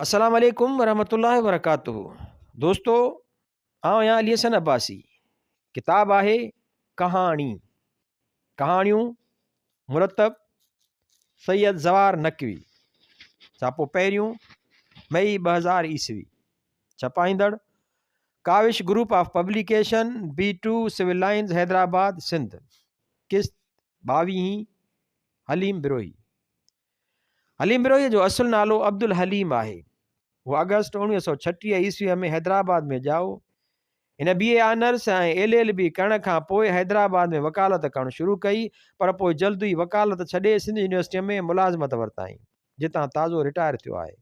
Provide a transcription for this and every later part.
अस्सलाम वालेकुम वरहमतुल्लाहि वबरकातुहू। दोस्तों, आउं आहियां अली हसन अब्बासी। किताब आहे कहाणी। कहाणियूं मुरतब सैयद ज़वार नकवी। छापो पहिरियों मई 2000 ईस्वी। छपाईंदड़ Kawish group of publication B2 civil lines Hyderabad Sindh. किस्त 22 हलीम बिरोही। हलीम बिरोही जो असुल नालो अब्दुल हलीम आहे। वो अगस्त 1936 ईस्वीअ में हैदराबाद में ॼाओ। हिन BA ऑनर्स ऐं LLB करण खां पोइ हैदराबाद में वकालत करणु शुरू कई, पर पोइ जल्द ई वकालत छॾे सिंध यूनिवर्सिटीअ में मुलाज़मत वरिताई, जितां ताज़ो रिटायर थियो आहे।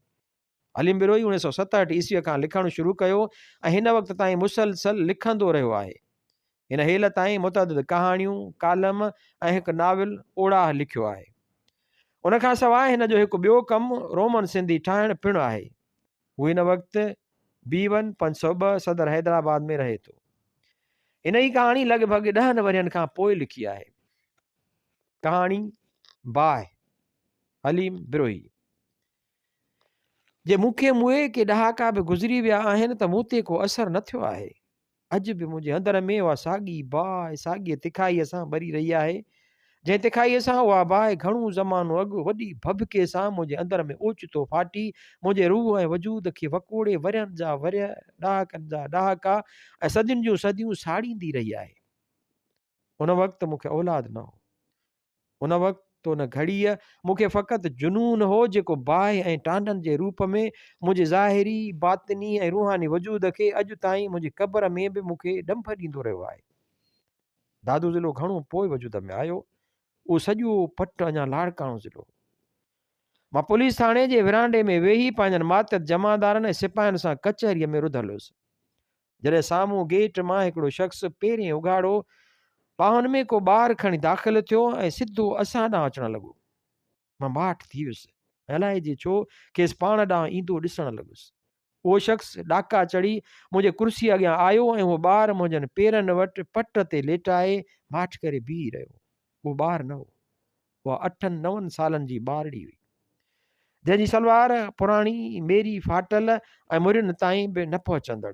हलीम बिरोही 1967 ईस्वीअ खां लिखणु शुरू कयो ऐं हिन वक़्त ताईं मुसलसल लिखंदो रहियो आहे। हिन हेल ताईं मुतअद्दिद कहाणियूं, कालम ऐं हिकु नाविल ओड़ाह लिखियो आहे। उन खां सवाइ हिन जो हिकु ॿियो कमु रोमन सिंधी ठाहिणु पिणु आहे। हू हिन वक़्तु B1 502 सदर हैदराबाद में रहे थो। इन ई कहाणी लॻभॻि 10 वरियनि खां पोइ लिखी आहे। कहाणी बाहि हलीम बिरोही। जे मूंखे मुए के ॾहाका बि गुज़री विया आहिनि त मूं ते को असरु न थियो आहे। अॼु बि मुंहिंजे अंदर में उहा साॻी बाहि साॻीअ तिखाईअ सां भरी रही आहे, जंहिं तिखाईअ सां उहा बाहि घणो ज़मानो अॻु वॾी भभके सां मुंहिंजे अंदर में ओचितो फाटी मुंहिंजे रूह ऐं वजूद खे वकोड़े वरियनि जा वरिया, ॾहाकनि जा ॾहाका ऐं सदियुनि जूं सदियूं साड़ींदी रही आहे। उन वक़्तु मूंखे औलाद न हो। उन वक़्तु उन घड़ीअ मूंखे फ़क़ति जुनून हो, जेको बाहि ऐं टांडनि जे रूप में मुंहिंजे ज़ाहिरी, बातिनी ऐं रूहानी वजूद खे अॼु ताईं मुंहिंजी क़ब्र में बि मूंखे ॾंभ ॾींदो रहियो आहे। दादू ज़िलो घणो पोइ वजूद में आयो। उहो सॼो पट अञा लाड़काणो ज़िलो। मां पुलिस थाणे जे विरांडे में वेही पंहिंजनि मातहत जमादारनि ऐं सिपाहियुनि सां कचहरीअ में रुधल हुयुसि, जॾहिं साम्हूं गेट मां हिकिड़ो शख़्स पहिरें उघाड़ो पाहुन में को ॿारु खणी दाख़िल थियो ऐं सिधो असां ॾांहुं अचणु लॻो। मां माठ थी वियुसि, अलाए जे छो खेसि पाण ॾांहुं ईंदो ॾिसणु लॻुसि। उहो शख़्स ॾाका चढ़ी मुंहिंजे कुर्सीअ अॻियां आयो ऐं उहो ॿारु मुंहिंजनि पेरनि वटि पट ते लेटाए माठ करे बीही रहियो। उहो ॿारु न हो, उहा 8-9 सालनि जी ॿारड़ी हुई, जंहिंजी सलवार पुराणी मेरी फाटल ऐं मुरियुनि ताईं बि न पहुचंदड़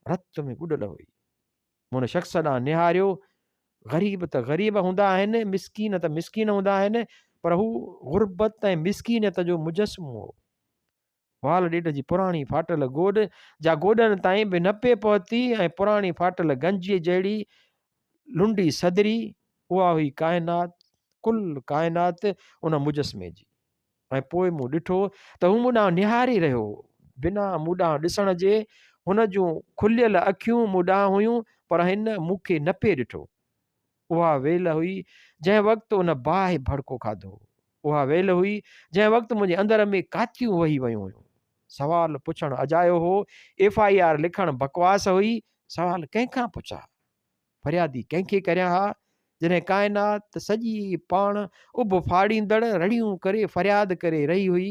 रत में गुॾल हुई। मूं हुन शख़्स ॾांहुं निहारियो। ग़रीब त ग़रीब हूंदा आहिनि, मिसकीन त मिसकीन हूंदा आहिनि, पर हू ग़ुर्बत ऐं मिसकीनियत जो मुजस्मो हो। वाल ॾेढ जी पुराणी फाटल गोॾ जा गोॾनि ताईं बि न पे पहुती ऐं पुराणी फाटल गंजीअ जहिड़ी लुंडी सदरी, उहा हुई काइनात, कुल काइनात उन मुजस्मे जी। ऐं पोइ मूं ॾिठो त हू मूं ॾांहुं निहारे रहियो हो, बिना मूं ॾांहुं ॾिसण जे। हुन जूं खुलियल अखियूं मूं ॾांहुं हुयूं, पर हिन मूंखे न पे ॾिठो। उहा वेल हुई जंहिं वक़्तु उन बाहि भड़को खाधो। उहा वेल हुई जंहिं वक़्तु मुंहिंजे अंदर में कातियूं वही वियूं हुयूं। सवाल पुछणु अजायो हो, FIR लिखणु बकवास हुई। सवाल कंहिंखां पुछा, फरियादी कंहिंखे करियां हा, जॾहिं काइनात सॼी पाण उब फाड़ींदड़ रड़ियूं करे फरियाद करे रही हुई।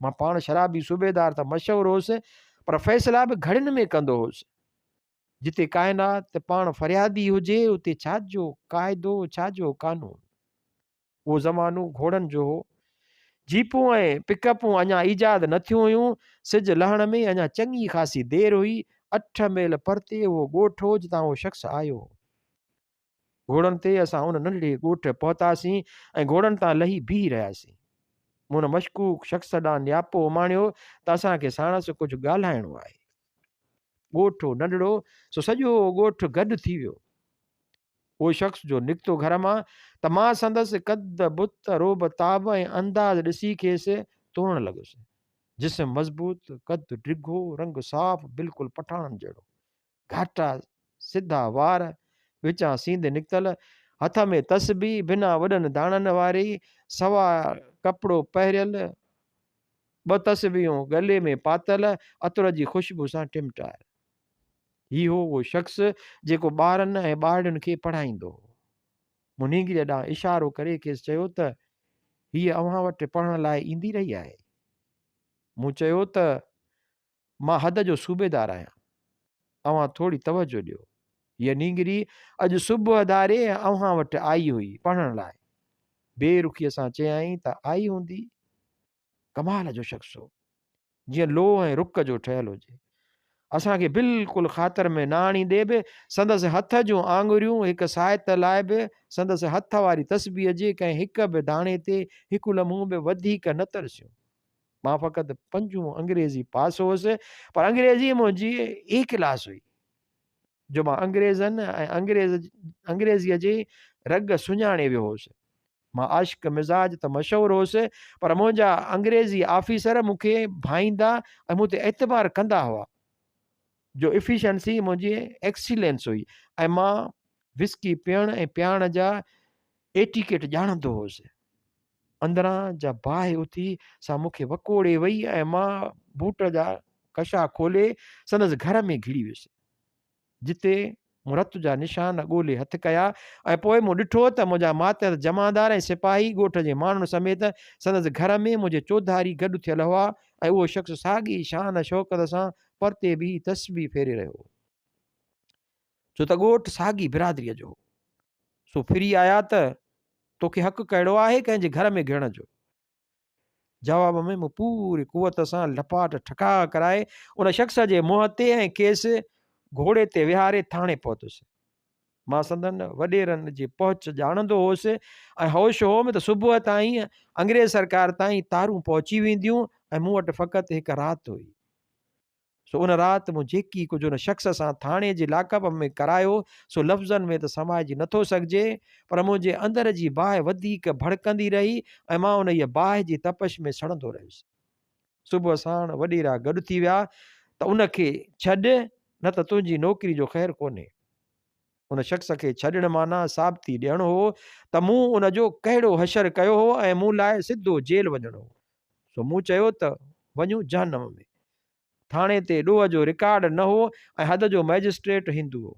मां पाण शराबी सूबेदार त मशहूरु हुउसि, पर फ़ैसिला बि घड़ियुनि में कंदो हुउसि। जिते काइनात पाण फरियादी हुजे, उते छाजो क़ाइदो, छाजो कानून। उहो ज़मानो घोड़नि जो हो। जीपूं ऐं पिकअपूं अञा ईजाद न थियूं हुयूं। सिज लहण में अञा चङी ख़ासी देरि हुई। 8 मील परते उहो ॻोठ हो जितां उहो शख़्स आयो। घोड़नि ते असां उन नंढड़े ॻोठ पहुतासीं ऐं घोड़नि तां लही बीही रहियासीं। मूं हुन मशकूक शख़्स ॾांहुं नियापो उमाणियो त असांखे साणसि कुझु ॻाल्हाइणो आहे। ॻोठ नंढड़ो, सो सॼो ॻोठ गॾु थी वियो। उहो शख़्स जो निकितो घर मां त मां संदसि कद बुत रोब ताब ऐं अंदाज़ ॾिसी खेसि तोड़णु लॻुसि। जिस्म मज़बूत, कद डिघो, रंग साफ़, बिल्कुलु पठाणनि जहिड़ो, घाटा सिधा वार, विचां सींद निकितल, हथ में तस्बी, बिना वॾनि दाणनि वारी, सवा कपिड़ो पहिरियल, 2 तस्बियूं गले में पातल, अतर जी ख़ुशबू सां टिमटायल। ही हो उहो शख़्स जेको ॿारनि ऐं ॿारड़ियुनि खे पढ़ाईंदो हो। मूं नींगरीअ ॾांहुं इशारो करे खेसि चयो त हीअ अव्हां वटि पढ़ण लाइ ईंदी रही आहे। मूं चयो त मां हद जो सूबेदार आहियां, अव्हां थोरी तवजो ॾियो। हीअ नींगरी अॼु सुबुह दारे अव्हां वटि आई हुई पढ़ण लाइ। बेरुखीअ सां चयाईं त आई हूंदी। कमाल जो शख़्स हो। जीअं लोह ऐं रुक जो ठहियलु हुजे। असांखे बिल्कुलु ख़ातिर में न आणींदे बि संदसि हथ जूं आङुरियूं हिकु साहित लाइ बि संदसि हथ वारी तस्बीअ जे कंहिं हिक बि दाणे ते हिकु लम्हो बि वधीक न तरसियूं। मां फ़क़ति 5 अंग्रेज़ी पास हुअसि, पर अंग्रेज़ी मुंहिंजी ए क्लास हुई। जो मां अंग्रेज़नि ऐं अंग्रेज़ीअ जे रग सुञाणे वियो हुउसि। मां आशिक़ मिज़ाज त मशहूरु हुउसि, पर मुंहिंजा अंग्रेज़ी ऑफिसर मूंखे भाईंदा ऐं मूं ते एतबार कंदा हुआ। जो एफिशिएंसी मुंहिंजी एक्सीलेंस हुई ऐं मां विस्की पीअण ऐं पियाण जा एटिकेट ॼाणंदो हुउसि। अंदरां जा बाहि उथी सा मूंखे वकोड़े वई ऐं मां बूट जा कशा खोले संदसि घर में घिड़ी वियुसि, जिते मूं रत जा निशान ॻोल्हे हथ कया ऐं पोइ मूं ॾिठो त मुंहिंजा मातर जमादार ऐं सिपाही ॻोठ जे माण्हुनि समेत संदसि घर में मुंहिंजे चौधारी गॾु थियल हुआ ऐं उहो शख़्स साॻी शान शौक़त सां परते बि तस्बीह फेरे रहियो हो, छो त ॻोठ साॻी बिरादरीअ जो। सो फिरी आया त तोखे हक़ु कहिड़ो आहे कंहिंजे घर में घिरण जो? जवाब में मूं पूरी कुवत सां लपाट ठका कराए उन शख़्स जे मुंहं ते ऐं खेसि घोड़े ते विहारे थाणे पहुतुसि। मां संदन वॾेरनि जी पहुच ॼाणंदो हुउसि ऐं होश होम त सुबुह ताईं अंग्रेज़ सरकार ताईं तारूं पहुची वेंदियूं ऐं मूं वटि फ़क़ति हिकु राति हुई। सो उन राति मूं जेकी कुझु उन शख़्स सां थाणे जे लाकअप में करायो सो लफ़्ज़नि में त समाइजी नथो सघिजे, पर मुंहिंजे अंदर जी बाहि वधीक भड़कंदी रही ऐं मां उन इहा बाहि जी तपश में सड़ंदो रहियुसि। सुबुह साण वॾेरा गॾु थी विया त उनखे छॾ, न त तुंहिंजी नौकिरी जो ख़ैरु कोन्हे। उन शख़्स खे छॾण माना साबिती ॾियणो हो त मूं उन जो कहिड़ो हशर कयो हो ऐं मूं लाइ सिधो जेल वञणो हो। सो मूं चयो त वञूं जहन्नम में। थाणे ते ॾोह जो रिकॉर्ड न हो ऐं हद जो मैजिस्ट्रेट हिंदू हो।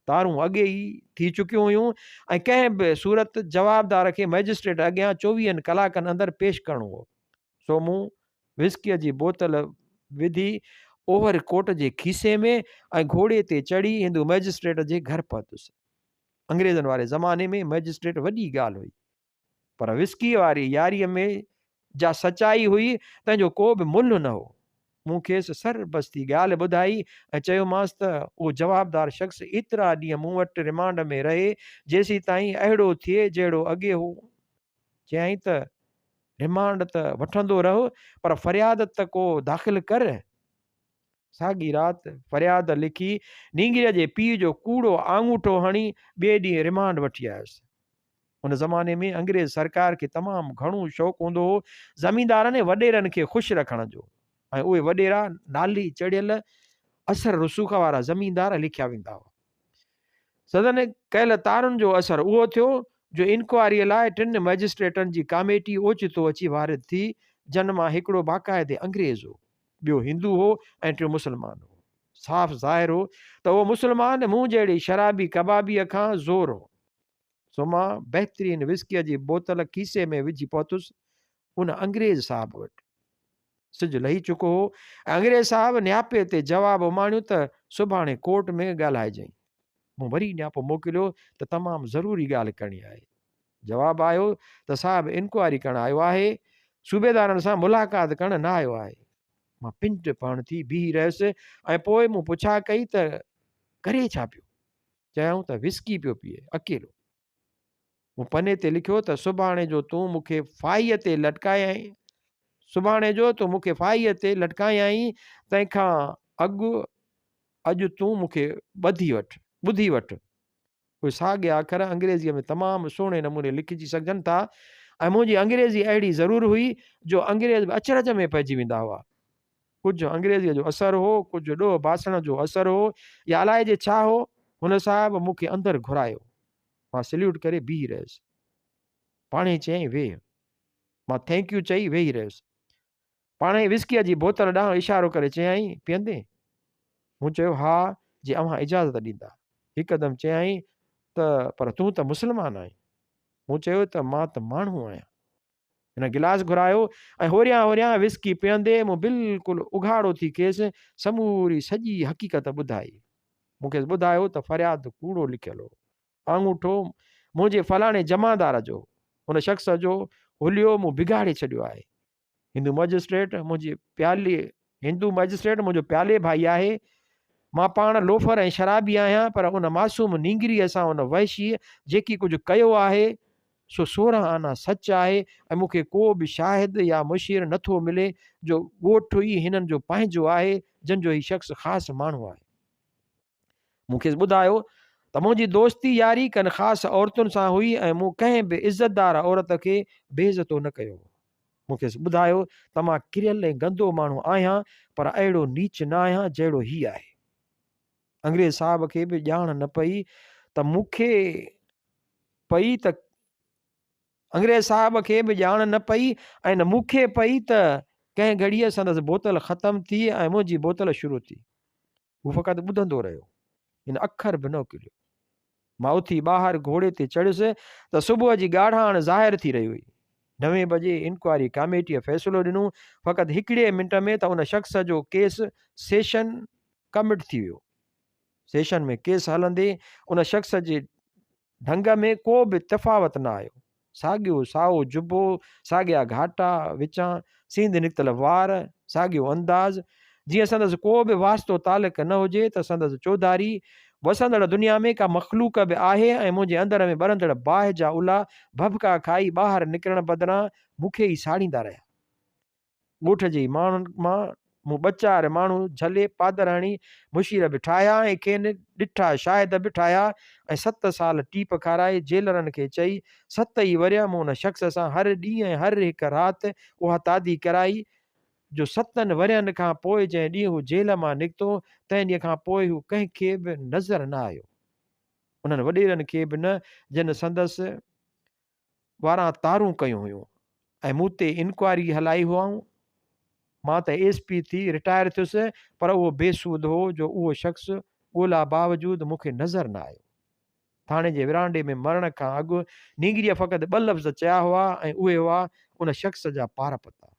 तारूं अॻे ई थी चुकियूं हुयूं ऐं कंहिं बि सूरत जवाबदार खे मैजिस्ट्रेट अॻियां 24 कलाकनि अंदरि पेश करणो हो। सो मूं विस्कीअ जी बोतल विधी ओवर कोट जे खीसे में ऐं घोड़े ते चढ़ी हिंदू मैजिस्ट्रेट जे घर पहुतुसि। अंग्रेज़नि वारे ज़माने में मैजिस्ट्रेट वॾी ॻाल्हि हुई, पर विस्की वारी यारीअ में जा सचाई हुई तंहिंजो को बि मुल्ह न हो। मूं खेसि सरबस्ती ॻाल्हि ॿुधाई ऐं चयोमांसि त उहो जवाबदार शख़्स एतिरा ॾींहं मूं वटि रिमांड में रहे जेसीं ताईं अहिड़ो थिए जहिड़ो अॻे हो। चयाईं त रिमांड त वठंदो रहो, पर फ़रियाद त को दाख़िल कर। साॻी राति फ़रियाद लिखी नींगीअ जे पीउ जो कूड़ो आङूठो हणी ॿिए ॾींहुं रिमांड वठी आयुसि। उन ज़माने में अंग्रेज़ सरकार खे तमामु घणो शौक़ु हूंदो हो ज़मींदारनि ऐं वॾेरनि खे ख़ुशि रखण जो, ऐं उहे वॾेरा नाली चढ़ियल असर रुसूख़ वारा ज़मींदार लिखिया वेंदा हुआ। सदन कयल तारुनि जो असरु उहो थियो जो इंक्वायरीअ लाइ 3 मैजिस्ट्रेटनि जी कमेटी ओचितो अची वारिद थी, जन मां हिकिड़ो बाक़ाइदे अंग्रेज़ हो, ॿियो हिंदू हो ऐं टियों मुस्लमान हो। साफ़ ज़ाहिर हो त उहो मुस्लमान मूं जहिड़ी शराबी कबाबीअ खां ज़ोर हो। सो मां बहितरीन विस्कीअ जी बोतल खीसे में विझी पहुतुसि उन अंग्रेज़ साहब वटि। सिज लही चुको हो ऐं अंग्रेज़ साहब नियापे ते जवाब उमाणियो त सुभाणे कोर्ट में ॻाल्हाइजांइ। मूं वरी नियापो मोकिलियो त तमामु ज़रूरी ॻाल्हि करणी आहे। जवाबु आयो त साहब इंक्वायरी करणु आयो आहे, सूबेदारनि सां मुलाक़ात करणु न आयो आहे। मां पिंट पवण थी बीही रहियुसि ऐं पोइ मूं पुछा कई त करे छा पियो? चयऊं त विस्की पियो पीए अकेलो। मूं पने ते लिखियो त सुभाणे जो तूं मूंखे फाईअ ते लटकायई, सुभाणे जो तूं मूंखे फाईअ ते लटकायई, तंहिंखां अॼु तूं मूंखे ॿुधी वठि। उहे साॻे अखर अंग्रेज़ीअ में तमामु सुहिणे नमूने लिखिजी सघजनि था ऐं मुंहिंजी अंग्रेज़ी अहिड़ी ज़रूरु हुई जो अंग्रेज़ बि अचरज में पइजी वेंदा हुआ। कुझु अंग्रेज़ीअ जो असरु हो, कुझु ॾोह बासण जो असरु हो, या अलाए जे छा हो। हुन साहब मूंखे अंदरि घुरायो। मां सल्यूट करे बीही रहियुसि। पाणे चयईं वेह। मां थैंक यू चई वेही रहियुसि। पाणे विस्कीअ जी बोतल ॾांहुं इशारो करे चयाईं पीअंदे? मूं चयो हा, जे अव्हां इजाज़त ॾींदा। हिकदमि चयाईं त पर तूं त मुस्लमान आहीं। मूं चयो त मां त माण्हू आहियां। हिन गिलास घुरायो ऐं होरियां होरियां विस्की पीअंदे मूं बिल्कुलु उघाड़ो थी खेसि समूरी सॼी हक़ीक़त ॿुधाई। मूंखे ॿुधायो त फ़रियाद कूड़ो लिखियलु हो, आङूठो मुंहिंजे फलाणे जमादार जो, हुन शख़्स जो हुलियो मूं बिगाड़े छॾियो आहे। हिंदू मजिस्ट्रेट मुंहिंजो प्याले भाई आहे। मां पाण लोफर ऐं शराबी आहियां, पर उन मासूम नींगरीअ सां उन वहशी जेकी कुझु कयो आहे सो 16 आना सच आहे, ऐं मूंखे को बि शाहिद या मुशीर नथो मिले जो ॻोठु ई हिननि जो पंहिंजो आहे, जंहिंजो ही शख़्स ख़ासि माण्हू आहे। मूंखे ॿुधायो त मुंहिंजी दोस्ती यारी कनि ख़ासि औरतुनि सां हुई ऐं मूं कंहिं बि इज़तदार औरत खे बेइज़तो न कयो। मूंखे ॿुधायो त मां किरियल ऐं गंदो माण्हू आहियां, पर अहिड़ो नीच न आहियां जहिड़ो ही आहे। अंग्रेज़ साहब खे बि ॼाण न पई त मूंखे पई त अंग्रेज़ साहब खे बि ॼाण न पई ऐं न मूंखे पई त कंहिं घड़ीअ संदसि बोतल ख़तमु थी ऐं मुंहिंजी बोतल शुरू थी। हू फ़क़ति ॿुधंदो रहियो, हिन अखर बि न किलियो। मां उथी ॿाहिरि घोड़े ते चढ़ियुसि त सुबुह जी ॻाढ़ाण ज़ाहिर थी रही हुई। 9 बजे इंक्वायरी कमेटीअ फ़ैसिलो ॾिनो फ़क़ति हिकिड़े मिंट में त उन शख़्स जो केस सेशन कमिट थी वियो। सेशन में केस हलंदे उन शख़्स जे ढंग में को बि तफ़ावत न आयो। साॻियो साओ जुबो, साॻिया घाटा विचां, सींद निकितल वार, साॻियो अंदाज़, जीअं संदसि को बि वास्तो तालुक न हुजे त संदसि चौधारी वसंदड़ दुनिया में का मख़लूक बि आहे ऐं मुंहिंजे अंदर में ॿरंदड़ बाहि जा उला भभका खाई ॿाहिरि निकिरण बदिरां मूंखे ई साड़ींदा रहिया। ॻोठ जे माण्हुनि मां मूं 2-4 माण्हू झले पादराणी मुशीर बि ठाहिया ऐं खेनि ॾिठा शाहिद बि ठाहिया ऐं 7 साल टीप खाराए जेलरनि खे चई 7 ई वरिया मूं हुन शख़्स सां हर ॾींहुं ऐं हर हिकु राति उहा तादी कराई जो 7 वरियनि खां पोइ जंहिं ॾींहुं हू जेल मां निकितो तंहिं ॾींहं खां पोइ हू कंहिंखे बि नज़र न आयो, उन्हनि वॾेरनि खे बि न जिन संदसि वारां तारूं कयूं हुयूं ऐं मूं ते इंक्वायरी हलाई हुआऊं। मां त SP थी रिटायर थियुसि, पर उहो बेसूद हो जो उहो शख़्स ॻोल्हा बावजूदि मूंखे नज़र न आयो। थाणे जे विरांडे में मरण खां अॻु नींगरीअ फ़क़ति 2 लफ़्ज़ चया हुआ ऐं उहे हुआ उन शख़्स जा पार पता।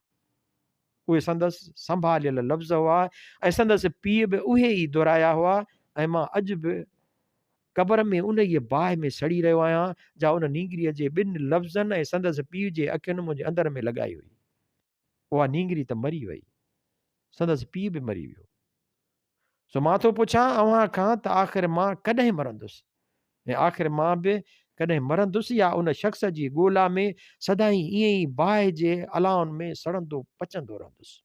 उहे संदसि संभालियल लफ़्ज़ हुआ ऐं संदसि पीउ बि उहे ई दुहिराया हुआ ऐं मां अॼु बि क़बर में उन ई बाहि में सड़ी रहियो आहियां जा उन नींगरीअ जे 2 लफ़्ज़नि ऐं संदसि पीउ जे अखियुनि मुंहिंजे अंदर में लॻाई हुई। उहा नींगरी त मरी वई, संदसि पीउ बि मरी वियो। सो मां थो पुछां अव्हां खां त आख़िर मां कॾहिं मरंदुसि, ऐं आख़िर मां बि कॾहिं मरंदुसि या उन शख़्स जी ॻोल्हा में सदाईं ईअं ई बाहि जे अलाउनि में सड़ंदो पचंदो रहंदुसि।